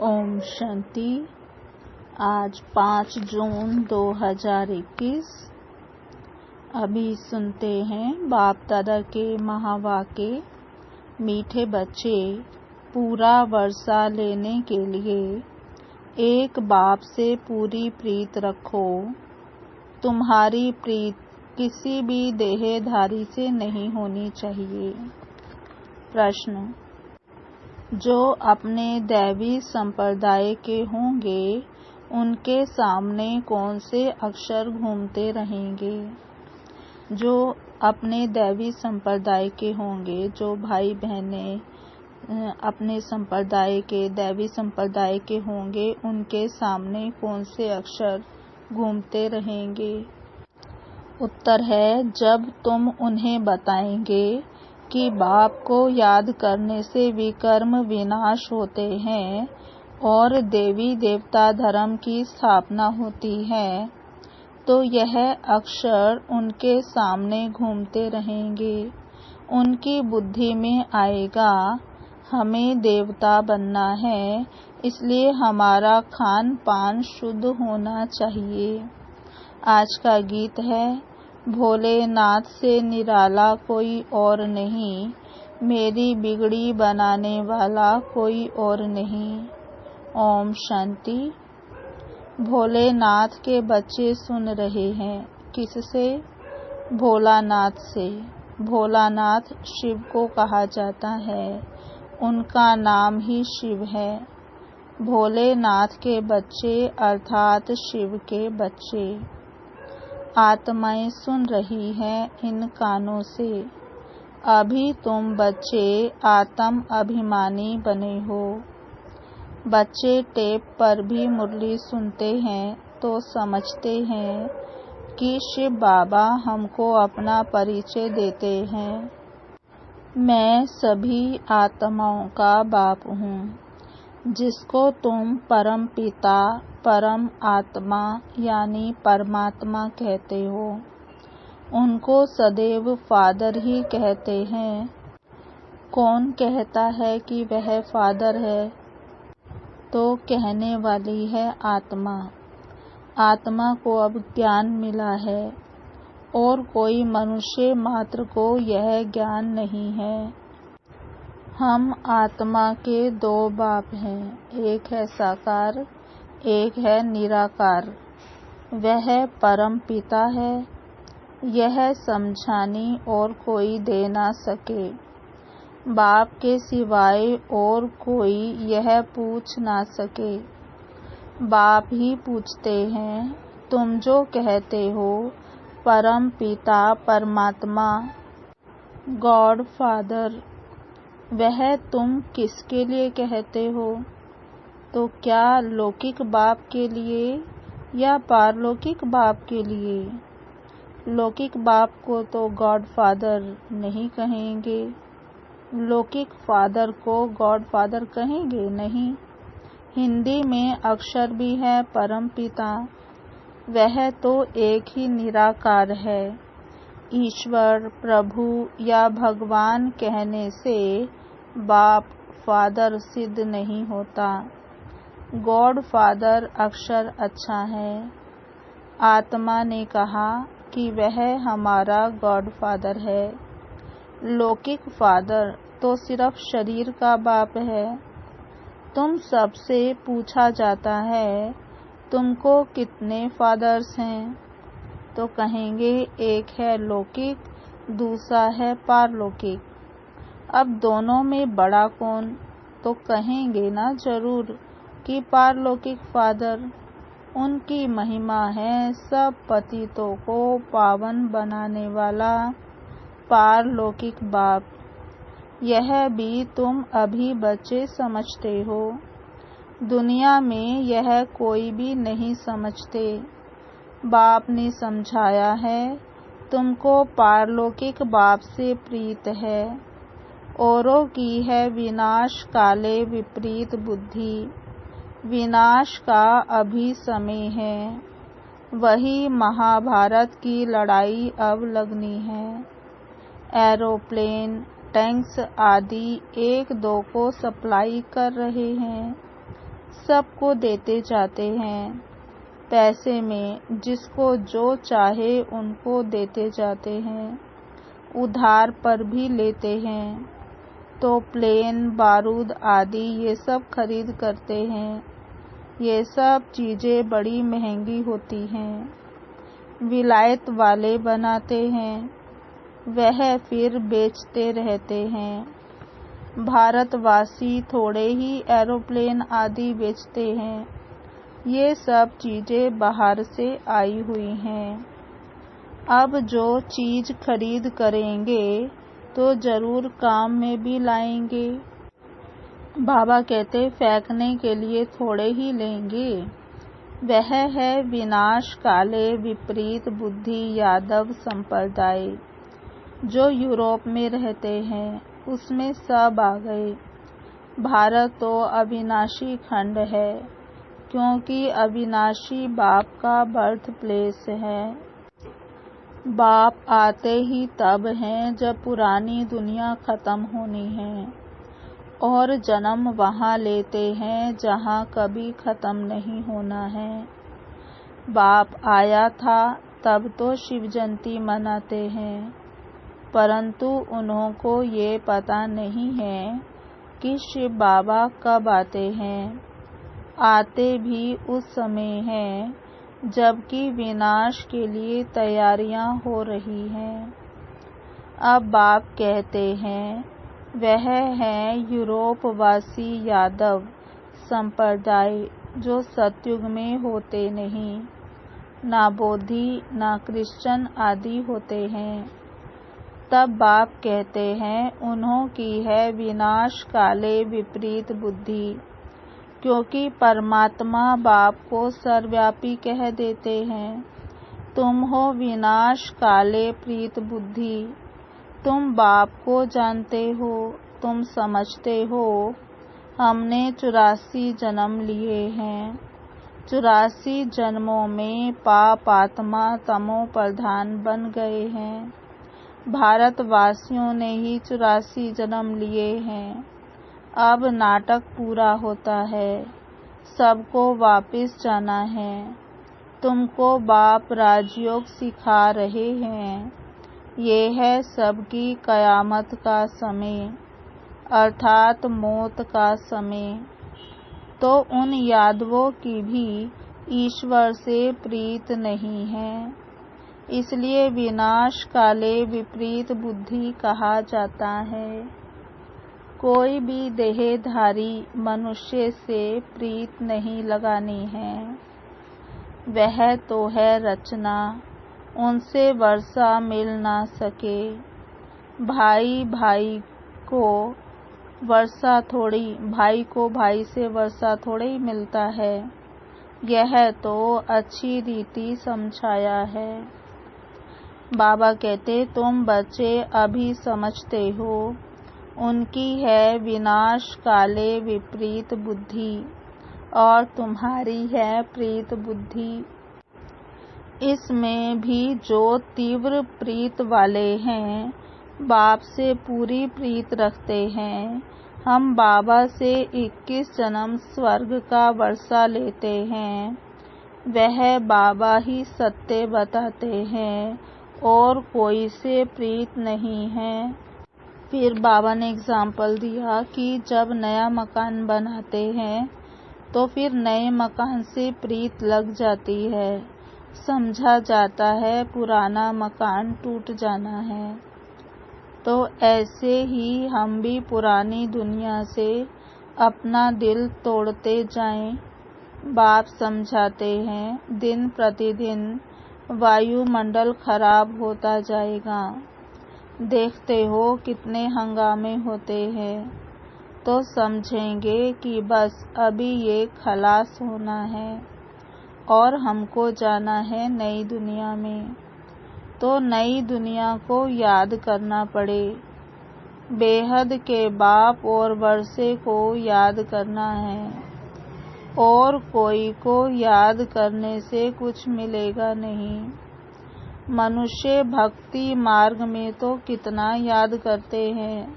ओम शांति। आज 5 जून 2021। अभी सुनते हैं बाप दादा के महावाक्य। मीठे बच्चे, पूरा वर्षा लेने के लिए एक बाप से पूरी प्रीत रखो। तुम्हारी प्रीत किसी भी देहधारी से नहीं होनी चाहिए। प्रश्न: जो अपने दैवी संप्रदाय के होंगे उनके सामने कौन से अक्षर घूमते रहेंगे? जो अपने दैवी संप्रदाय के होंगे, जो भाई बहनें अपने संप्रदाय के दैवी संप्रदाय के होंगे, उनके सामने कौन से अक्षर घूमते रहेंगे? उत्तर है, जब तुम उन्हें बताएंगे कि बाप को याद करने से विकर्म विनाश होते हैं और देवी देवता धर्म की स्थापना होती है, तो यह अक्षर उनके सामने घूमते रहेंगे। उनकी बुद्धि में आएगा, हमें देवता बनना है, इसलिए हमारा खान पान शुद्ध होना चाहिए। आज का गीत है, भोलेनाथ से निराला कोई और नहीं, मेरी बिगड़ी बनाने वाला कोई और नहीं। ओम शांति। भोलेनाथ के बच्चे सुन रहे हैं। किससे? भोलानाथ से। भोलानाथ शिव को कहा जाता है, उनका नाम ही शिव है। भोलेनाथ के बच्चे अर्थात शिव के बच्चे। आत्माएं सुन रही हैं इन कानों से। अभी तुम बच्चे आत्म अभिमानी बने हो। बच्चे टेप पर भी मुरली सुनते हैं तो समझते हैं कि शिव बाबा हमको अपना परिचय देते हैं। मैं सभी आत्माओं का बाप हूँ। जिसको तुम परम पिता, परम आत्मा यानी परमात्मा कहते हो, उनको सदैव फादर ही कहते हैं। कौन कहता है कि वह फादर है? तो कहने वाली है आत्मा। आत्मा को अब ज्ञान मिला है और कोई मनुष्य मात्र को यह ज्ञान नहीं है। हम आत्मा के दो बाप हैं, एक है साकार, एक है निराकार। वह परम पिता है। यह समझानी और कोई दे ना सके। बाप के सिवाय और कोई यह पूछ ना सके। बाप ही पूछते हैं, तुम जो कहते हो परम पिता परमात्मा, गॉड फादर, वह तुम किसके लिए कहते हो? तो क्या लौकिक बाप के लिए या पारलौकिक बाप के लिए? लौकिक बाप को तो गॉड फादर नहीं कहेंगे। लौकिक फादर को गॉड फादर कहेंगे नहीं। हिंदी में अक्षर भी है परम पिता। वह तो एक ही निराकार है। ईश्वर, प्रभु या भगवान कहने से बाप फादर सिद्ध नहीं होता। गॉड फादर अक्षर अच्छा है। आत्मा ने कहा कि वह हमारा गॉड फादर है। लौकिक फादर तो सिर्फ शरीर का बाप है। तुम सबसे पूछा जाता है, तुमको कितने फादर्स हैं? तो कहेंगे एक है लौकिक, दूसरा है पारलौकिक। अब दोनों में बड़ा कौन? तो कहेंगे ना जरूर कि पारलौकिक फादर। उनकी महिमा है सब पतितों को पावन बनाने वाला पारलौकिक बाप। यह भी तुम अभी बच्चे समझते हो। दुनिया में यह कोई भी नहीं समझते। बाप ने समझाया है, तुमको पारलौकिक बाप से प्रीत है। औरों की है विनाश काले विपरीत बुद्धि। विनाश का अभी समय है। वही महाभारत की लड़ाई अब लगनी है। एरोप्लेन, टैंक्स आदि एक दो को सप्लाई कर रहे हैं। सबको देते जाते हैं। पैसे में जिसको जो चाहे उनको देते जाते हैं। उधार पर भी लेते हैं। तो प्लेन, बारूद आदि ये सब खरीद करते हैं। ये सब चीज़ें बड़ी महंगी होती हैं। विलायत वाले बनाते हैं, वह फिर बेचते रहते हैं। भारतवासी थोड़े ही एरोप्लेन आदि बेचते हैं। ये सब चीज़ें बाहर से आई हुई हैं। अब जो चीज़ खरीद करेंगे तो जरूर काम में भी लाएंगे। बाबा कहते फेंकने के लिए थोड़े ही लेंगे। वह है विनाश काले विपरीत बुद्धि यादव संप्रदाय। जो यूरोप में रहते हैं उसमें सब आ गए। भारत तो अविनाशी खंड है, क्योंकि अविनाशी बाप का बर्थ प्लेस है। बाप आते ही तब हैं जब पुरानी दुनिया खत्म होनी है, और जन्म वहाँ लेते हैं जहाँ कभी खत्म नहीं होना है। बाप आया था तब तो शिव जयंती मनाते हैं, परंतु उन्हों को ये पता नहीं है कि शिव बाबा कब आते हैं। आते भी उस समय हैं जबकि विनाश के लिए तैयारियां हो रही हैं। अब बाप कहते हैं वह है यूरोपवासी यादव संप्रदाय, जो सतयुग में होते नहीं, ना बोधि ना क्रिश्चियन आदि होते हैं। तब बाप कहते हैं उन्हों की है विनाश काले विपरीत बुद्धि, क्योंकि परमात्मा बाप को सर्वव्यापी कह देते हैं। तुम हो विनाश काले प्रीत बुद्धि। तुम बाप को जानते हो, तुम समझते हो हमने 84 जन्म लिए हैं। 84 जन्मों में पाप आत्मा तमो प्रधान बन गए हैं। भारतवासियों ने ही 84 जन्म लिए हैं। अब नाटक पूरा होता है, सबको वापस जाना है। तुमको बाप राजयोग सिखा रहे हैं। ये है सबकी कयामत का समय, अर्थात मौत का समय। तो उन यादवों की भी ईश्वर से प्रीत नहीं है, इसलिए विनाश काले विपरीत बुद्धि कहा जाता है। कोई भी देहधारी मनुष्य से प्रीत नहीं लगानी है। वह तो है रचना, उनसे वर्षा मिल ना सके। भाई को भाई से वर्षा थोड़ी मिलता है। यह तो अच्छी रीति समझाया है। बाबा कहते तुम बच्चे अभी समझते हो, उनकी है विनाश काले विपरीत बुद्धि और तुम्हारी है प्रीत बुद्धि। इसमें भी जो तीव्र प्रीत वाले हैं, बाप से पूरी प्रीत रखते हैं। हम बाबा से 21 जन्म स्वर्ग का वर्षा लेते हैं। वह बाबा ही सत्य बताते हैं और कोई से प्रीत नहीं है। फिर बाबा ने एग्जाम्पल दिया कि जब नया मकान बनाते हैं तो फिर नए मकान से प्रीत लग जाती है। समझा जाता है पुराना मकान टूट जाना है। तो ऐसे ही हम भी पुरानी दुनिया से अपना दिल तोड़ते जाएं। बाप समझाते हैं दिन प्रतिदिन वायुमंडल खराब होता जाएगा। देखते हो कितने हंगामे होते हैं, तो समझेंगे कि बस अभी ये खलास होना है और हमको जाना है नई दुनिया में। तो नई दुनिया को याद करना पड़े। बेहद के बाप और वर्षे को याद करना है, और कोई को याद करने से कुछ मिलेगा नहीं। मनुष्य भक्ति मार्ग में तो कितना याद करते हैं,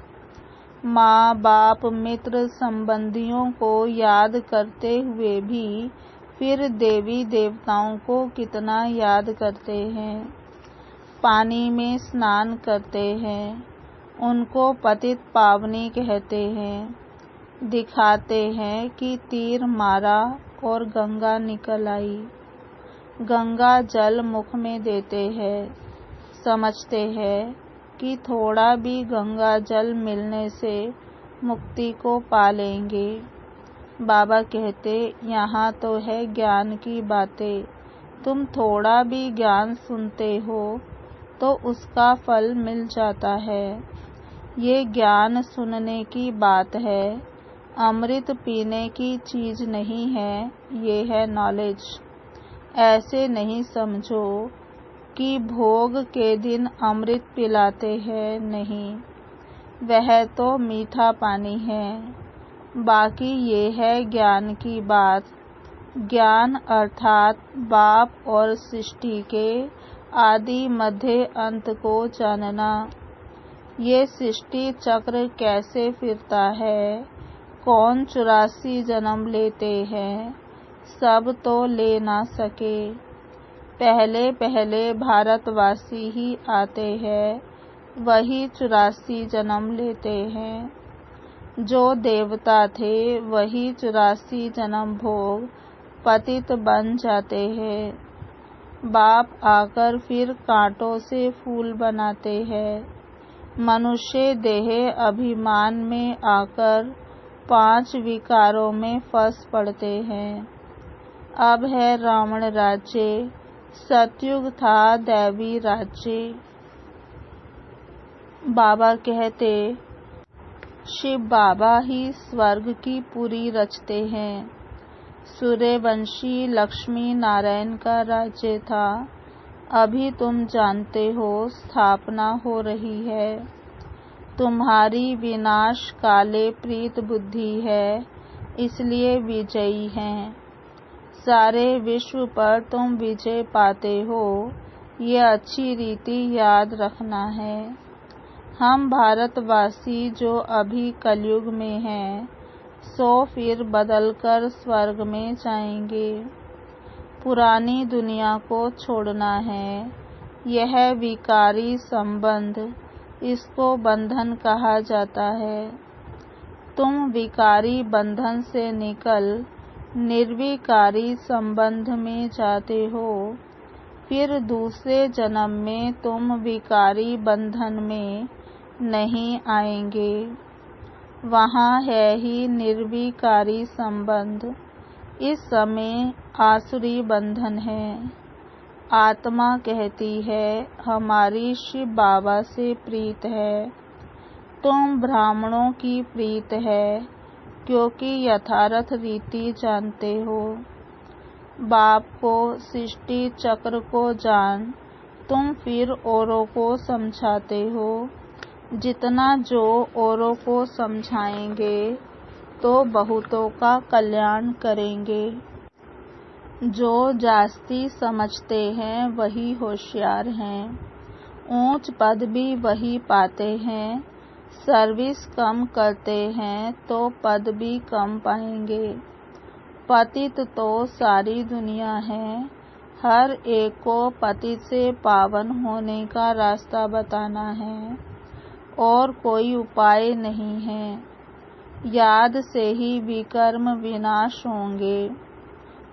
माँ बाप मित्र संबंधियों को याद करते हुए भी फिर देवी देवताओं को कितना याद करते हैं। पानी में स्नान करते हैं, उनको पतित पावनी कहते हैं। दिखाते हैं कि तीर मारा और गंगा निकल आई। गंगा जल मुख में देते हैं, समझते हैं कि थोड़ा भी गंगा जल मिलने से मुक्ति को पा लेंगे। बाबा कहते, यहाँ तो है ज्ञान की बातें, तुम थोड़ा भी ज्ञान सुनते हो तो उसका फल मिल जाता है। ये ज्ञान सुनने की बात है, अमृत पीने की चीज नहीं है, ये है नॉलेज। ऐसे नहीं समझो कि भोग के दिन अमृत पिलाते हैं, नहीं, वह तो मीठा पानी है। बाकी ये है ज्ञान की बात। ज्ञान अर्थात बाप और सृष्टि के आदि मध्य अंत को जानना। ये सृष्टि चक्र कैसे फिरता है, कौन 84 जन्म लेते हैं, सब तो ले ना सके। पहले पहले भारतवासी ही आते हैं, वही 84 जन्म लेते हैं। जो देवता थे वही 84 जन्म भोग पतित बन जाते हैं। बाप आकर फिर कांटों से फूल बनाते हैं। मनुष्य देह अभिमान में आकर 5 विकारों में फंस पड़ते हैं। अब है रावण राज्य, सतयुग था दैवी राज्य। बाबा कहते, शिव बाबा ही स्वर्ग की पुरी रचते हैं। सूर्यवंशी लक्ष्मी नारायण का राज्य था, अभी तुम जानते हो स्थापना हो रही है। तुम्हारी विनाश काले प्रीत बुद्धि है, इसलिए विजयी हैं। सारे विश्व पर तुम विजय पाते हो, ये अच्छी रीति याद रखना है। हम भारतवासी जो अभी कलयुग में हैं, सो फिर बदलकर स्वर्ग में जाएंगे। पुरानी दुनिया को छोड़ना है। यह विकारी संबंध, इसको बंधन कहा जाता है। तुम विकारी बंधन से निकल निर्विकारी संबंध में जाते हो, फिर दूसरे जन्म में तुम विकारी बंधन में नहीं आएंगे। वहाँ है ही निर्विकारी संबंध। इस समय आसुरी बंधन है। आत्मा कहती है हमारी शिव बाबा से प्रीत है, तुम ब्राह्मणों की प्रीत है, क्योंकि यथार्थ रीति जानते हो। बाप को सृष्टि चक्र को जान, तुम फिर औरों को समझाते हो। जितना जो औरों को समझाएंगे तो बहुतों का कल्याण करेंगे। जो जास्ती समझते हैं वही होशियार हैं, ऊंच पद भी वही पाते हैं। सर्विस कम करते हैं तो पद भी कम पाएंगे। पतित तो सारी दुनिया है, हर एक को पतित से पावन होने का रास्ता बताना है, और कोई उपाय नहीं है। याद से ही विकर्म विनाश होंगे।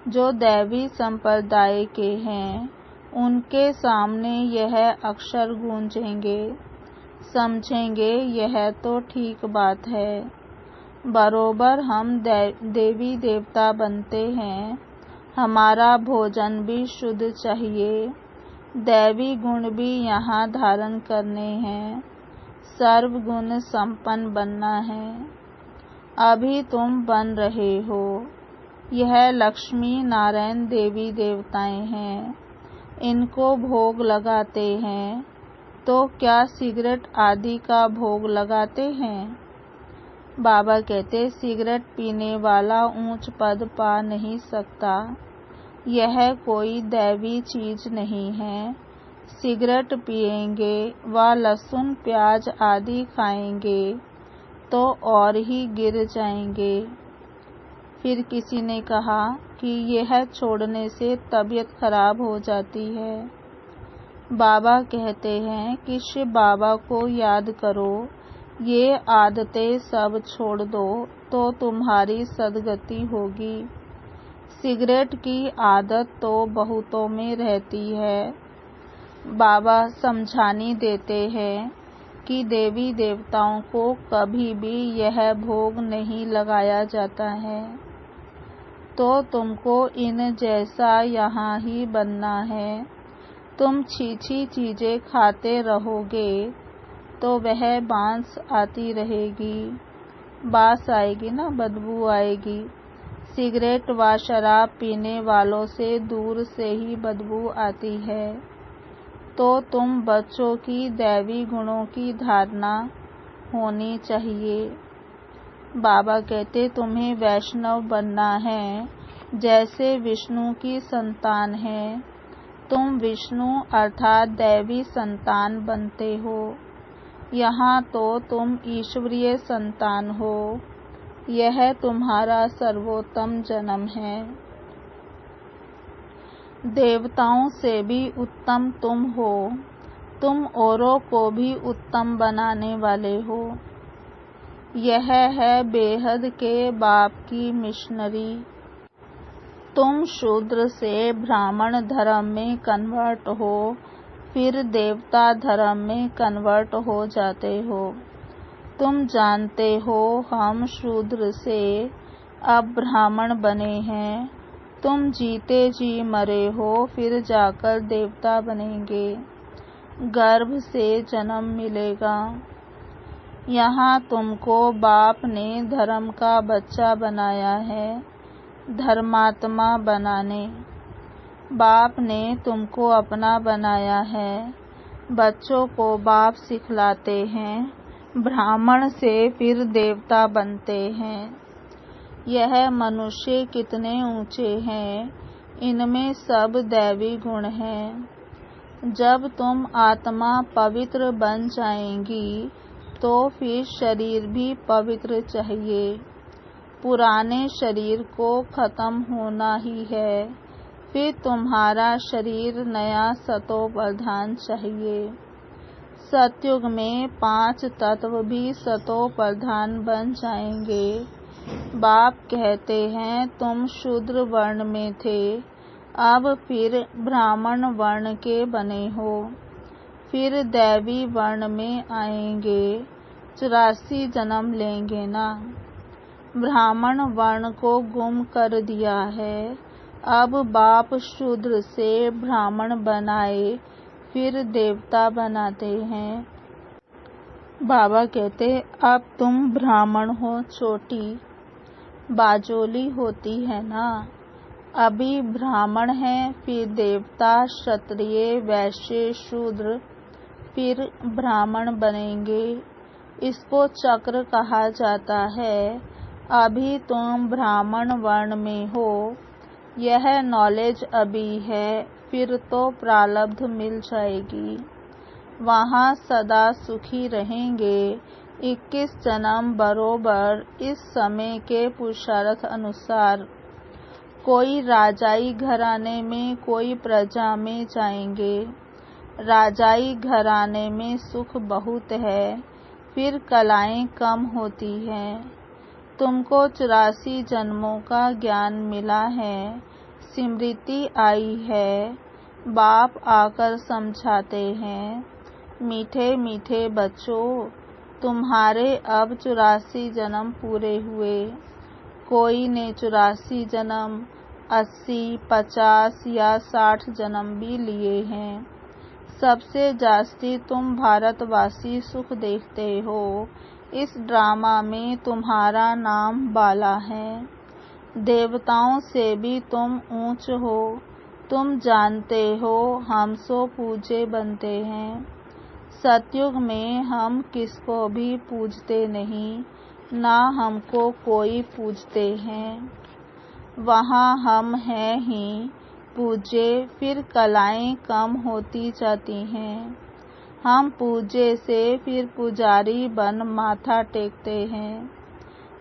जो दैवी संप्रदाय के हैं, उनके सामने यह अक्षर गूंजेंगे, समझेंगे यह तो ठीक बात है। बरोबर हम देवी देवता बनते हैं, हमारा भोजन भी शुद्ध चाहिए, दैवी गुण भी यहाँ धारण करने हैं, सर्व गुण संपन्न बनना है। अभी तुम बन रहे हो। यह लक्ष्मी नारायण देवी देवताएं हैं, इनको भोग लगाते हैं, तो क्या सिगरेट आदि का भोग लगाते हैं? बाबा कहते, सिगरेट पीने वाला ऊंच पद पा नहीं सकता, यह कोई दैवी चीज नहीं है। सिगरेट पिएंगे व लहसुन प्याज आदि खाएंगे तो और ही गिर जाएंगे। फिर किसी ने कहा कि यह छोड़ने से तबीयत खराब हो जाती है। बाबा कहते हैं कि शिव बाबा को याद करो, ये आदतें सब छोड़ दो तो तुम्हारी सदगति होगी। सिगरेट की आदत तो बहुतों में रहती है। बाबा समझानी देते हैं कि देवी देवताओं को कभी भी यह भोग नहीं लगाया जाता है, तो तुमको इन जैसा यहाँ ही बनना है। तुम छीछी चीजें खाते रहोगे तो वह बांस आती रहेगी, बास आएगी ना, बदबू आएगी। सिगरेट व शराब पीने वालों से दूर से ही बदबू आती है। तो तुम बच्चों की दैवी गुणों की धारणा होनी चाहिए। बाबा कहते तुम्हें वैष्णव बनना है, जैसे विष्णु की संतान है। तुम विष्णु अर्थात दैवी संतान बनते हो। यहाँ तो तुम ईश्वरीय संतान हो। यह तुम्हारा सर्वोत्तम जन्म है। देवताओं से भी उत्तम तुम हो। तुम औरों को भी उत्तम बनाने वाले हो। यह है बेहद के बाप की मिशनरी। तुम शूद्र से ब्राह्मण धर्म में कन्वर्ट हो, फिर देवता धर्म में कन्वर्ट हो जाते हो। तुम जानते हो हम शूद्र से अब ब्राह्मण बने हैं। तुम जीते जी मरे हो, फिर जाकर देवता बनेंगे। गर्भ से जन्म मिलेगा। यहाँ तुमको बाप ने धर्म का बच्चा बनाया है, धर्मात्मा बनाने। बाप ने तुमको अपना बनाया है। बच्चों को बाप सिखलाते हैं, ब्राह्मण से फिर देवता बनते हैं। यह मनुष्य कितने ऊंचे हैं, इनमें सब दैवी गुण हैं। जब तुम आत्मा पवित्र बन जाएंगी तो फिर शरीर भी पवित्र चाहिए। पुराने शरीर को खत्म होना ही है, फिर तुम्हारा शरीर नया सतो प्रधान चाहिए। सतयुग में 5 तत्व भी सतो प्रधान बन जाएंगे। बाप कहते हैं तुम शूद्र वर्ण में थे, अब फिर ब्राह्मण वर्ण के बने हो, फिर दैवी वर्ण में आएंगे। 84 जन्म लेंगे ना। ब्राह्मण वर्ण को गुम कर दिया है। अब बाप शूद्र से ब्राह्मण बनाए, फिर देवता बनाते हैं। बाबा कहते अब तुम ब्राह्मण हो, छोटी बाजोली होती है ना। अभी ब्राह्मण है, फिर देवता, क्षत्रिय, वैश्य, शूद्र, फिर ब्राह्मण बनेंगे। इसको चक्र कहा जाता है। अभी तुम ब्राह्मण वर्ण में हो, यह नॉलेज अभी है, फिर तो प्रारब्ध मिल जाएगी। वहाँ सदा सुखी रहेंगे। 21 जन्म बरोबर इस समय के पुरुषार्थ अनुसार। कोई राजाई घराने में, कोई प्रजा में जाएंगे। राजाई घराने में सुख बहुत है, फिर कलाएं कम होती हैं। तुमको 84 जन्मों का ज्ञान मिला है, स्मृति आई है। बाप आकर समझाते हैं, मीठे मीठे बच्चों, तुम्हारे अब 84 जन्म पूरे हुए। कोई ने 84 जन्म 80, 50 या 60 जन्म भी लिए हैं। सबसे जास्ती तुम भारतवासी सुख देखते हो। इस ड्रामा में तुम्हारा नाम बाला है। देवताओं से भी तुम ऊंच हो। तुम जानते हो हम सो पूजे बनते हैं। सतयुग में हम किसको भी पूजते नहीं, ना हमको कोई पूजते हैं। वहाँ हम हैं ही पूज्य, फिर कलाएं कम होती जाती हैं। हम पूजे से फिर पुजारी बन माथा टेकते हैं।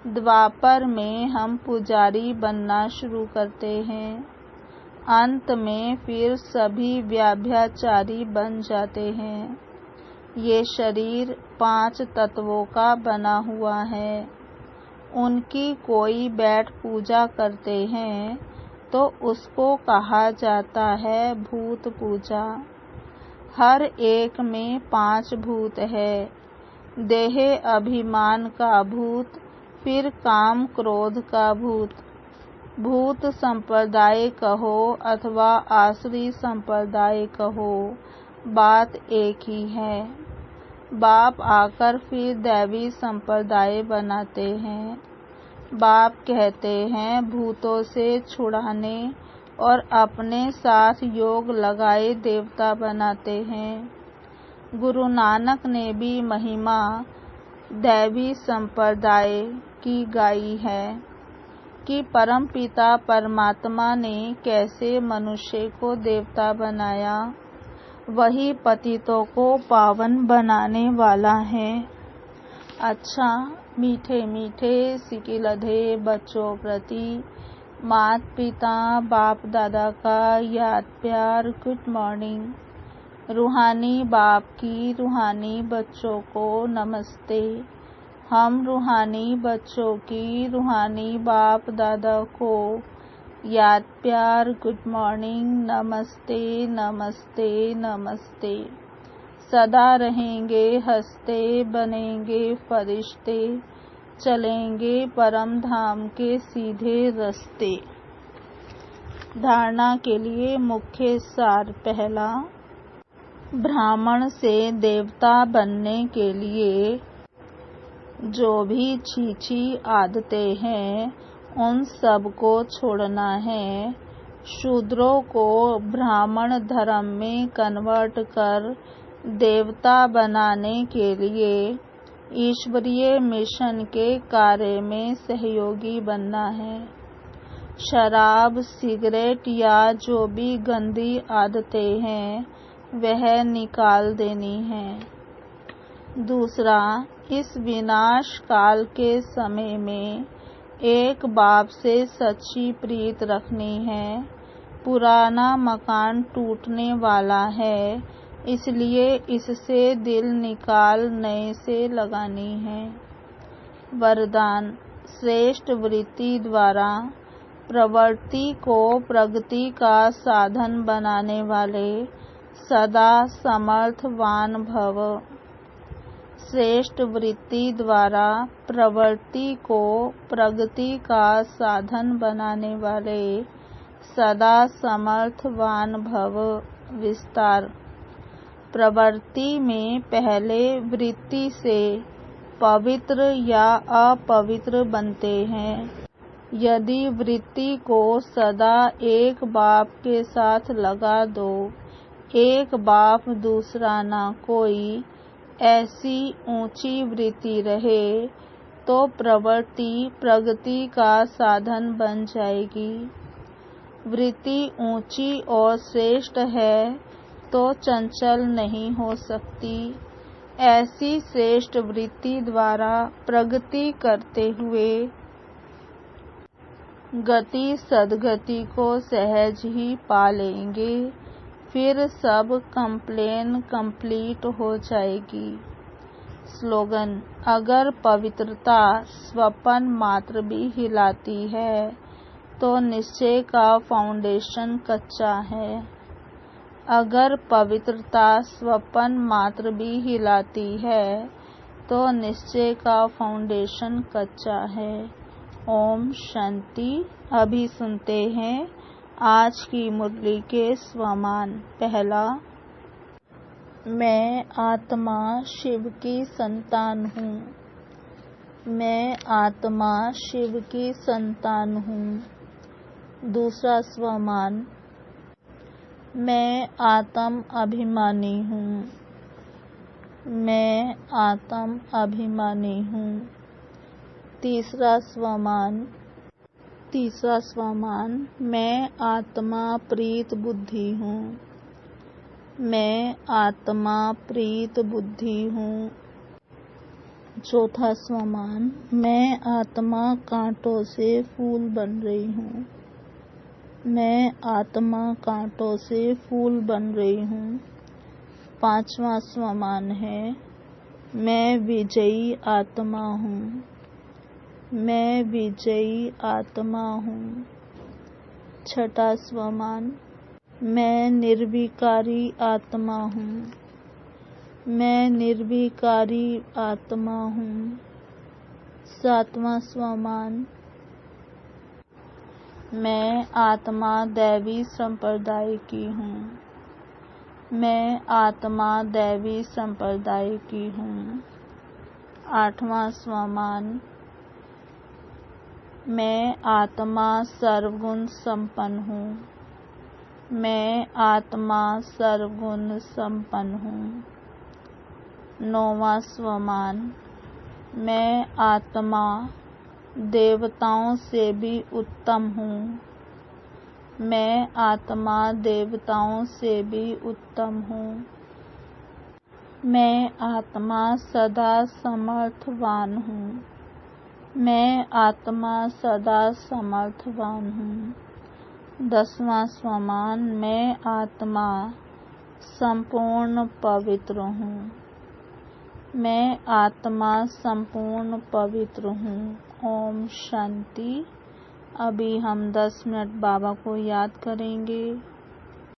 द्वापर में हम पुजारी बनना शुरू करते हैं। अंत में फिर सभी व्यभिचारी बन जाते हैं। ये शरीर 5 तत्वों का बना हुआ है। उनकी कोई बैठ पूजा करते हैं तो उसको कहा जाता है भूत पूजा। हर एक में 5 भूत है। देह अभिमान का भूत, फिर काम क्रोध का भूत। भूत संप्रदाय कहो अथवा आसुरी संप्रदाय कहो, बात एक ही है। बाप आकर फिर दैवी संप्रदाय बनाते हैं। बाप कहते हैं भूतों से छुड़ाने और अपने साथ योग लगाए देवता बनाते हैं। गुरु नानक ने भी महिमा दैवी संप्रदाय की गाई है कि परमपिता परमात्मा ने कैसे मनुष्य को देवता बनाया। वही पतितों को पावन बनाने वाला है। अच्छा, मीठे मीठे सिकिलधे बच्चों प्रति मात पिता बाप दादा का याद प्यार गुड मॉर्निंग। रूहानी बाप की रूहानी बच्चों को नमस्ते। हम रूहानी बच्चों की रूहानी बाप दादा को याद प्यार गुड मॉर्निंग, नमस्ते नमस्ते नमस्ते। सदा रहेंगे हंसते, बनेंगे फरिश्ते, चलेंगे परम धाम के सीधे रास्ते। धारणा के लिए मुख्य सार। पहला, ब्राह्मण से देवता बनने के लिए जो भी छीछी आदतें हैं उन सब को छोड़ना है। शूद्रों को ब्राह्मण धर्म में कन्वर्ट कर देवता बनाने के लिए ईश्वरीय मिशन के कार्य में सहयोगी बनना है। शराब, सिगरेट या जो भी गंदी आदतें हैं वह निकाल देनी है। दूसरा, इस विनाश काल के समय में एक बाप से सच्ची प्रीत रखनी है। पुराना मकान टूटने वाला है, इसलिए इससे दिल निकाल नए से लगानी है। वरदान, श्रेष्ठ वृत्ति द्वारा प्रवृत्ति को प्रगति का साधन बनाने वाले सदा समर्थवान भव। श्रेष्ठ वृत्ति द्वारा प्रवृत्ति को प्रगति का साधन बनाने वाले सदा समर्थवान भव। विस्तार, प्रवृत्ति में पहले वृत्ति से पवित्र या अपवित्र बनते हैं। यदि वृत्ति को सदा एक बाप के साथ लगा दो, एक बाप दूसरा ना कोई, ऐसी ऊंची वृत्ति रहे तो प्रवृत्ति प्रगति का साधन बन जाएगी। वृत्ति ऊंची और श्रेष्ठ है तो चंचल नहीं हो सकती। ऐसी श्रेष्ठ वृत्ति द्वारा प्रगति करते हुए गति सद्गति को सहज ही पा लेंगे। फिर सब कंप्लेन कंप्लीट हो जाएगी। स्लोगन, अगर पवित्रता स्वपन मात्र भी हिलाती है तो निश्चय का फाउंडेशन कच्चा है। अगर पवित्रता स्वपन मात्र भी हिलाती है तो निश्चय का फाउंडेशन कच्चा है। ओम शांति। अभी सुनते हैं आज की मुरली के स्वमान। पहला, मैं आत्मा शिव की संतान हूँ। मैं आत्मा शिव की संतान हूँ। दूसरा स्वमान, मैं आत्म अभिमानी हूँ। मैं आत्म अभिमानी हूँ। तीसरा स्वमान, मैं आत्मा प्रीत बुद्धि हूँ। मैं आत्मा प्रीत बुद्धि हूँ। चौथा स्वमान, मैं आत्मा कांटों से फूल बन रही हूँ। मैं आत्मा कांटों से फूल बन रही हूँ। पांचवा स्वमान है, मैं विजयी आत्मा हूँ। मैं विजयी आत्मा हूँ। छठा स्वमान, मैं निर्विकारी आत्मा हूँ। मैं निर्विकारी आत्मा हूँ। सातवां स्वमान, मैं आत्मा दैवी संप्रदाय की हूँ। मैं आत्मा दैवी संप्रदाय की हूँ। आठवां स्वमान, मैं आत्मा सर्वगुण संपन्न हूँ। मैं आत्मा सर्वगुण संपन्न हूँ। नौवां स्वमान, मैं आत्मा देवताओं से भी उत्तम हूँ। मैं आत्मा देवताओं से भी उत्तम हूँ। मैं आत्मा सदा समर्थवान हूँ। मैं आत्मा सदा समर्थवान हूँ। 10वां स्वमान, मैं आत्मा संपूर्ण पवित्र हूँ। मैं आत्मा संपूर्ण पवित्र हूँ। ओम शांति। अभी हम 10 मिनट बाबा को याद करेंगे।